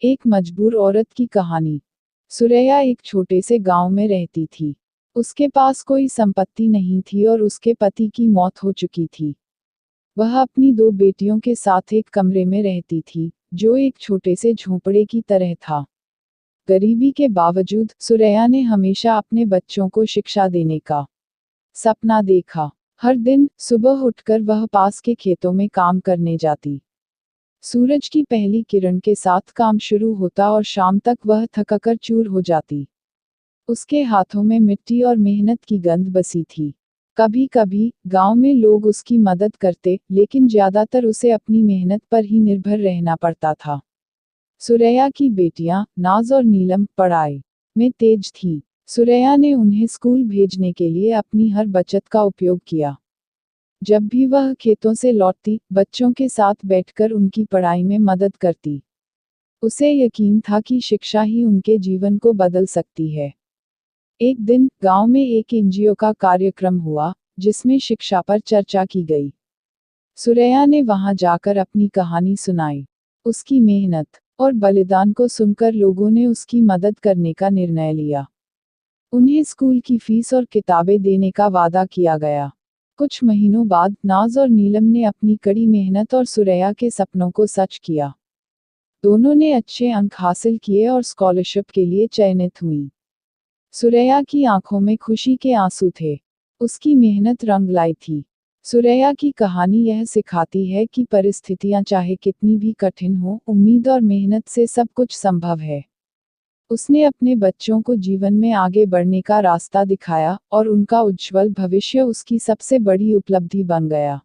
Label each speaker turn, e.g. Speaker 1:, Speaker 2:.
Speaker 1: एक मजबूर औरत की कहानी। सुरैया एक छोटे से गांव में रहती थी। उसके पास कोई संपत्ति नहीं थी और उसके पति की मौत हो चुकी थी। वह अपनी दो बेटियों के साथ एक कमरे में रहती थी, जो एक छोटे से झोंपड़े की तरह था। गरीबी के बावजूद सुरैया ने हमेशा अपने बच्चों को शिक्षा देने का सपना देखा। हर दिन सुबह उठकर वह पास के खेतों में काम करने जाती। सूरज की पहली किरण के साथ काम शुरू होता और शाम तक वह थककर चूर हो जाती। उसके हाथों में मिट्टी और मेहनत की गंध बसी थी। कभी कभी गांव में लोग उसकी मदद करते, लेकिन ज्यादातर उसे अपनी मेहनत पर ही निर्भर रहना पड़ता था। सुरैया की बेटियां नाज और नीलम पढ़ाई में तेज थी। सुरैया ने उन्हें स्कूल भेजने के लिए अपनी हर बचत का उपयोग किया। जब भी वह खेतों से लौटती, बच्चों के साथ बैठकर उनकी पढ़ाई में मदद करती। उसे यकीन था कि शिक्षा ही उनके जीवन को बदल सकती है। एक दिन गांव में एक एनजीओ का कार्यक्रम हुआ, जिसमें शिक्षा पर चर्चा की गई। सुरैया ने वहां जाकर अपनी कहानी सुनाई। उसकी मेहनत और बलिदान को सुनकर लोगों ने उसकी मदद करने का निर्णय लिया। उन्हें स्कूल की फीस और किताबें देने का वादा किया गया। कुछ महीनों बाद नाज और नीलम ने अपनी कड़ी मेहनत और सुरैया के सपनों को सच किया। दोनों ने अच्छे अंक हासिल किए और स्कॉलरशिप के लिए चयनित हुई। सुरैया की आंखों में खुशी के आंसू थे। उसकी मेहनत रंग लाई थी। सुरैया की कहानी यह सिखाती है कि परिस्थितियां चाहे कितनी भी कठिन हो, उम्मीद और मेहनत से सब कुछ संभव है। उसने अपने बच्चों को जीवन में आगे बढ़ने का रास्ता दिखाया, और उनका उज्जवल भविष्य उसकी सबसे बड़ी उपलब्धि बन गया।